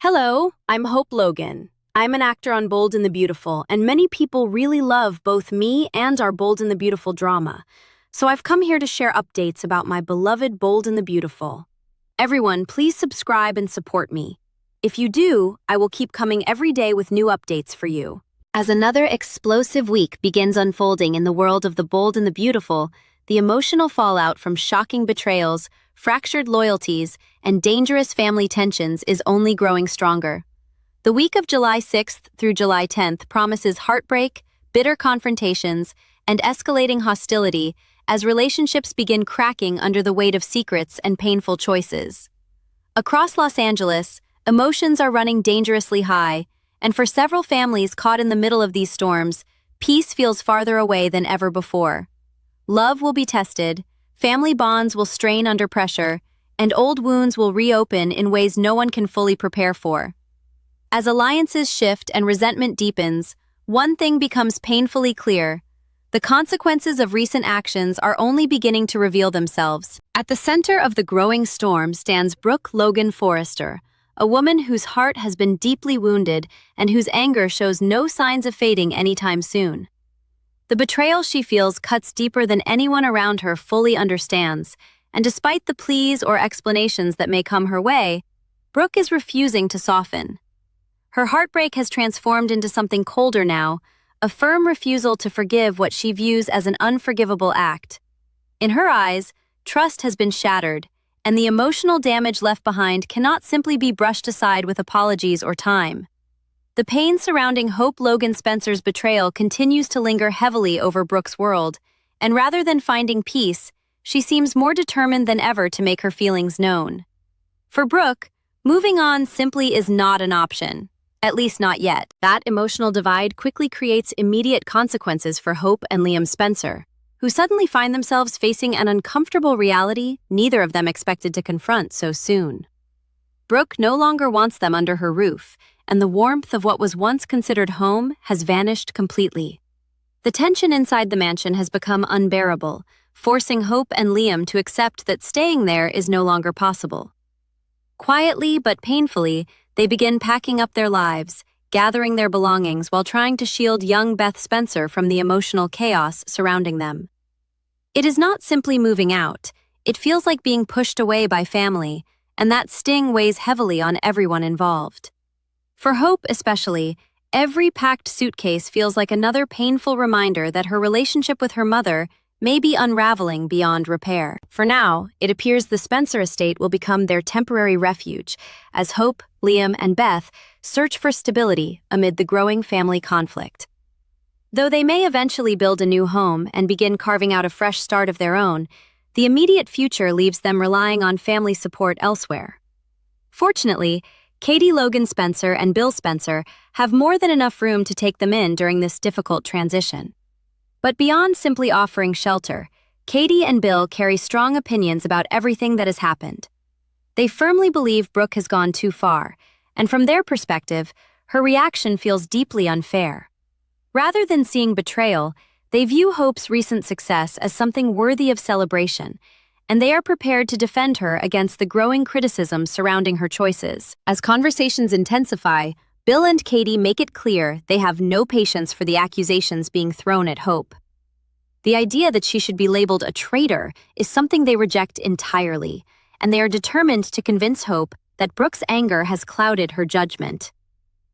Hello, I'm Hope Logan. I'm an actor on Bold and the Beautiful, and many people really love both me and our Bold and the Beautiful drama. So I've come here to share updates about my beloved Bold and the Beautiful. Everyone, please subscribe and support me. If you do, I will keep coming every day with new updates for you. As another explosive week begins unfolding in the world of the Bold and the Beautiful, the emotional fallout from shocking betrayals, fractured loyalties, and dangerous family tensions is only growing stronger. The week of July 6th through July 10th promises heartbreak, bitter confrontations, and escalating hostility as relationships begin cracking under the weight of secrets and painful choices. Across Los Angeles, emotions are running dangerously high, and for several families caught in the middle of these storms, peace feels farther away than ever before. Love will be tested, family bonds will strain under pressure, and old wounds will reopen in ways no one can fully prepare for. As alliances shift and resentment deepens, one thing becomes painfully clear. The consequences of recent actions are only beginning to reveal themselves. At the center of the growing storm stands Brooke Logan Forrester, a woman whose heart has been deeply wounded and whose anger shows no signs of fading anytime soon. The betrayal she feels cuts deeper than anyone around her fully understands, and despite the pleas or explanations that may come her way, Brooke is refusing to soften. Her heartbreak has transformed into something colder now, a firm refusal to forgive what she views as an unforgivable act. In her eyes, trust has been shattered, and the emotional damage left behind cannot simply be brushed aside with apologies or time. The pain surrounding Hope Logan Spencer's betrayal continues to linger heavily over Brooke's world, and rather than finding peace, she seems more determined than ever to make her feelings known. For Brooke, moving on simply is not an option, at least not yet. That emotional divide quickly creates immediate consequences for Hope and Liam Spencer, who suddenly find themselves facing an uncomfortable reality neither of them expected to confront so soon. Brooke no longer wants them under her roof, and the warmth of what was once considered home has vanished completely. The tension inside the mansion has become unbearable, forcing Hope and Liam to accept that staying there is no longer possible. Quietly but painfully, they begin packing up their lives, gathering their belongings while trying to shield young Beth Spencer from the emotional chaos surrounding them. It is not simply moving out, it feels like being pushed away by family, and that sting weighs heavily on everyone involved. For Hope especially, every packed suitcase feels like another painful reminder that her relationship with her mother may be unraveling beyond repair. For now, it appears the Spencer estate will become their temporary refuge, as Hope, Liam, and Beth search for stability amid the growing family conflict. Though they may eventually build a new home and begin carving out a fresh start of their own, the immediate future leaves them relying on family support elsewhere. Fortunately, Katie Logan Spencer and Bill Spencer have more than enough room to take them in during this difficult transition. But beyond simply offering shelter, Katie and Bill carry strong opinions about everything that has happened. They firmly believe Brooke has gone too far, and from their perspective, her reaction feels deeply unfair. Rather than seeing betrayal, they view Hope's recent success as something worthy of celebration, and they are prepared to defend her against the growing criticism surrounding her choices. As conversations intensify, Bill and Katie make it clear they have no patience for the accusations being thrown at Hope. The idea that she should be labeled a traitor is something they reject entirely, and they are determined to convince Hope that Brooke's anger has clouded her judgment.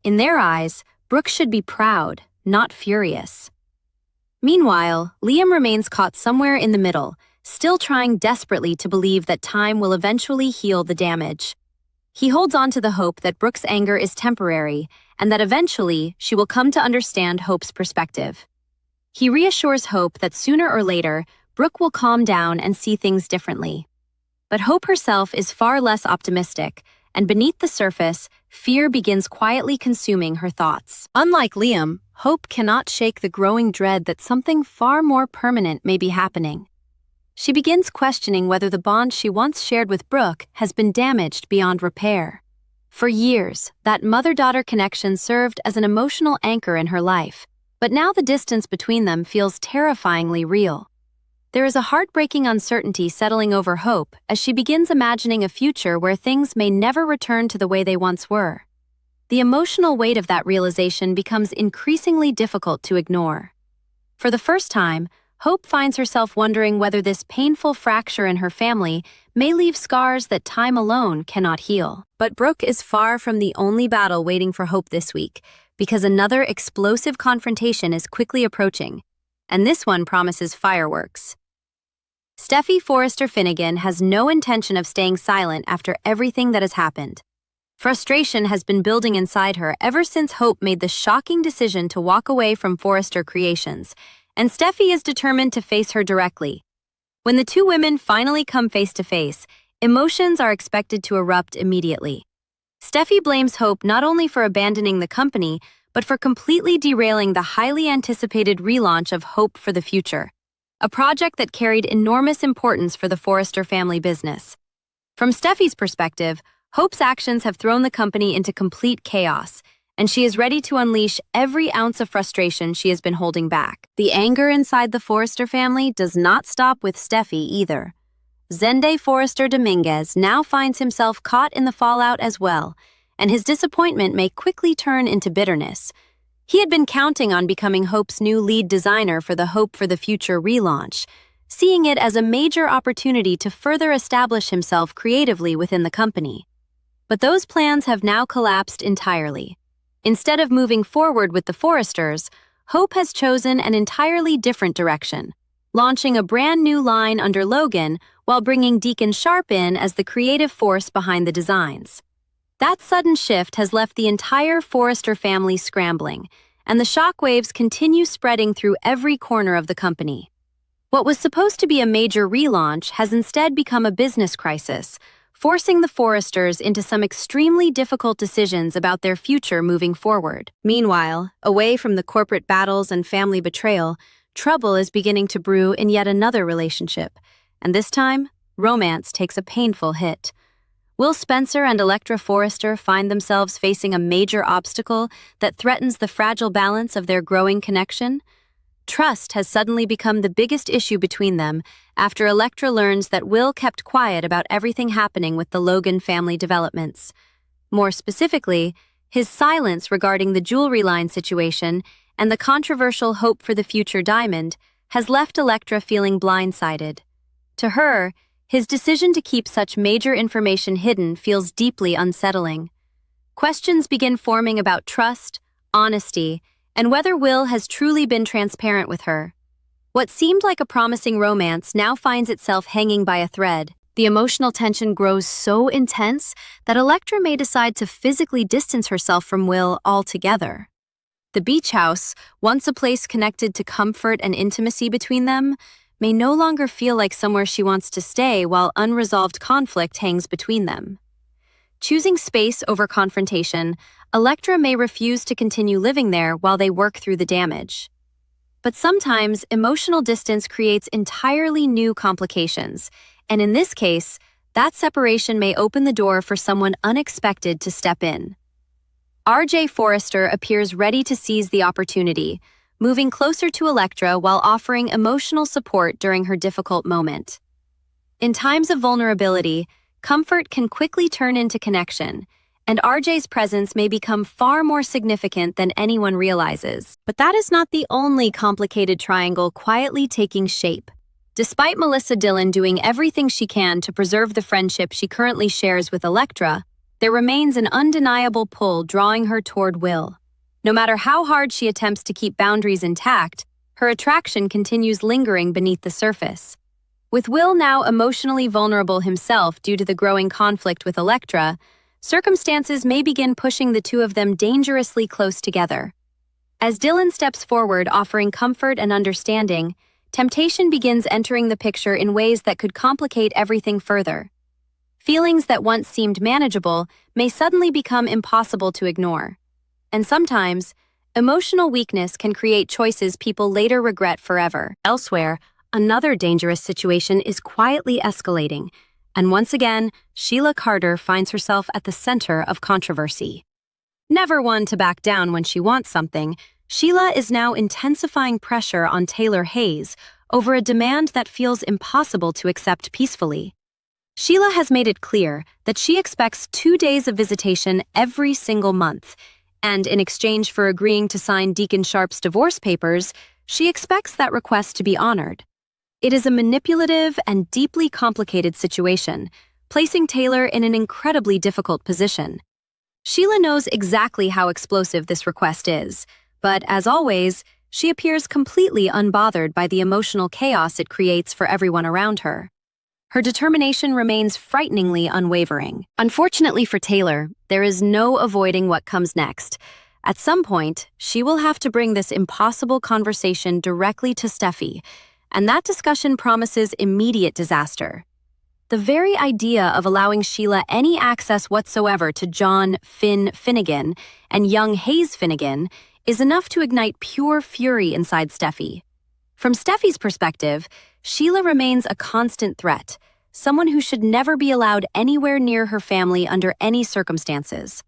In their eyes, Brooke should be proud, not furious. Meanwhile, Liam remains caught somewhere in the middle, still trying desperately to believe that time will eventually heal the damage. He holds on to the hope that Brooke's anger is temporary and that eventually she will come to understand Hope's perspective. He reassures Hope that sooner or later, Brooke will calm down and see things differently. But Hope herself is far less optimistic, and beneath the surface, fear begins quietly consuming her thoughts. Unlike Liam, Hope cannot shake the growing dread that something far more permanent may be happening. She begins questioning whether the bond she once shared with Brooke has been damaged beyond repair. For years, that mother-daughter connection served as an emotional anchor in her life, but now the distance between them feels terrifyingly real. There is a heartbreaking uncertainty settling over Hope as she begins imagining a future where things may never return to the way they once were. the emotional weight of that realization becomes increasingly difficult to ignore. For the first time, Hope finds herself wondering whether this painful fracture in her family may leave scars that time alone cannot heal. But Brooke is far from the only battle waiting for Hope this week, because another explosive confrontation is quickly approaching, and this one promises fireworks. Steffi Forrester Finnegan has no intention of staying silent after everything that has happened. Frustration has been building inside her ever since Hope made the shocking decision to walk away from Forrester Creations, and Steffi is determined to face her directly. When the two women finally come face to face, emotions are expected to erupt immediately. Steffi blames Hope not only for abandoning the company, but for completely derailing the highly anticipated relaunch of Hope for the Future, a project that carried enormous importance for the Forrester family business. From Steffi's perspective, Hope's actions have thrown the company into complete chaos, and she is ready to unleash every ounce of frustration she has been holding back. The anger inside the Forrester family does not stop with Steffi either. Zende Forrester Dominguez now finds himself caught in the fallout as well, and his disappointment may quickly turn into bitterness. He had been counting on becoming Hope's new lead designer for the Hope for the Future relaunch, seeing it as a major opportunity to further establish himself creatively within the company. But those plans have now collapsed entirely. Instead of moving forward with the Forresters, Hope has chosen an entirely different direction, launching a brand new line under Logan while bringing Deacon Sharp in as the creative force behind the designs. That sudden shift has left the entire Forrester family scrambling, and the shockwaves continue spreading through every corner of the company. What was supposed to be a major relaunch has instead become a business crisis, forcing the Forresters into some extremely difficult decisions about their future moving forward. Meanwhile, away from the corporate battles and family betrayal, trouble is beginning to brew in yet another relationship, and this time, romance takes a painful hit. Will Spencer and Electra Forrester find themselves facing a major obstacle that threatens the fragile balance of their growing connection? Trust has suddenly become the biggest issue between them after Electra learns that Will kept quiet about everything happening with the Logan family developments. More specifically, his silence regarding the jewelry line situation and the controversial Hope for the Future diamond has left Electra feeling blindsided. To her, his decision to keep such major information hidden feels deeply unsettling. Questions begin forming about trust, honesty, and whether Will has truly been transparent with her. What seemed like a promising romance now finds itself hanging by a thread. The emotional tension grows so intense that Electra may decide to physically distance herself from Will altogether. The beach house, once a place connected to comfort and intimacy between them, may no longer feel like somewhere she wants to stay while unresolved conflict hangs between them. Choosing space over confrontation, Electra may refuse to continue living there while they work through the damage. But sometimes, emotional distance creates entirely new complications, and in this case, that separation may open the door for someone unexpected to step in. R.J. Forrester appears ready to seize the opportunity, moving closer to Electra while offering emotional support during her difficult moment. In times of vulnerability, comfort can quickly turn into connection, and RJ's presence may become far more significant than anyone realizes. But that is not the only complicated triangle quietly taking shape. Despite Melissa Dillon doing everything she can to preserve the friendship she currently shares with Electra, there remains an undeniable pull drawing her toward Will. No matter how hard she attempts to keep boundaries intact, her attraction continues lingering beneath the surface. With Will now emotionally vulnerable himself due to the growing conflict with Electra, circumstances may begin pushing the two of them dangerously close together. As Dillon steps forward offering comfort and understanding, temptation begins entering the picture in ways that could complicate everything further. Feelings that once seemed manageable may suddenly become impossible to ignore. And sometimes, emotional weakness can create choices people later regret forever. Elsewhere, another dangerous situation is quietly escalating, and once again, Sheila Carter finds herself at the center of controversy. Never one to back down when she wants something, Sheila is now intensifying pressure on Taylor Hayes over a demand that feels impossible to accept peacefully. Sheila has made it clear that she expects 2 days of visitation every single month, and in exchange for agreeing to sign Deacon Sharp's divorce papers, she expects that request to be honored. It is a manipulative and deeply complicated situation, placing Taylor in an incredibly difficult position. Sheila knows exactly how explosive this request is, but as always, she appears completely unbothered by the emotional chaos it creates for everyone around her. Her determination remains frighteningly unwavering. Unfortunately for Taylor, there is no avoiding what comes next. At some point, she will have to bring this impossible conversation directly to Steffi, and that discussion promises immediate disaster. The very idea of allowing Sheila any access whatsoever to John Finnegan and young Hayes Finnegan is enough to ignite pure fury inside Steffi. From Steffi's perspective, Sheila remains a constant threat, someone who should never be allowed anywhere near her family under any circumstances.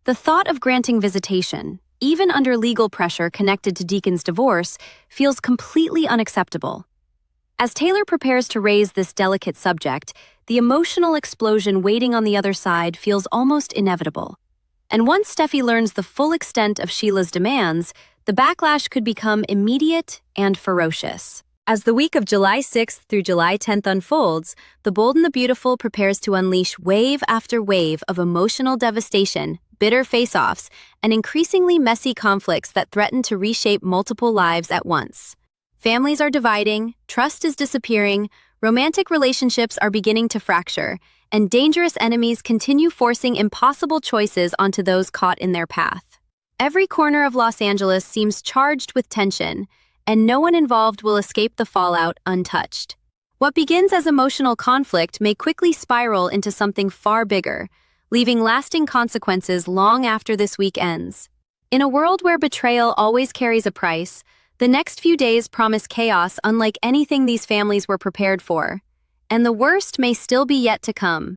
The thought of granting visitation, even under legal pressure connected to Deacon's divorce, feels completely unacceptable. As Taylor prepares to raise this delicate subject, the emotional explosion waiting on the other side feels almost inevitable. And once Steffi learns the full extent of Sheila's demands, the backlash could become immediate and ferocious. As the week of July 6th through July 10th unfolds, The Bold and the Beautiful prepares to unleash wave after wave of emotional devastation, bitter face-offs, and increasingly messy conflicts that threaten to reshape multiple lives at once. Families are dividing, trust is disappearing, romantic relationships are beginning to fracture, and dangerous enemies continue forcing impossible choices onto those caught in their path. Every corner of Los Angeles seems charged with tension, and no one involved will escape the fallout untouched. What begins as emotional conflict may quickly spiral into something far bigger, leaving lasting consequences long after this week ends. In a world where betrayal always carries a price, the next few days promise chaos unlike anything these families were prepared for, and the worst may still be yet to come.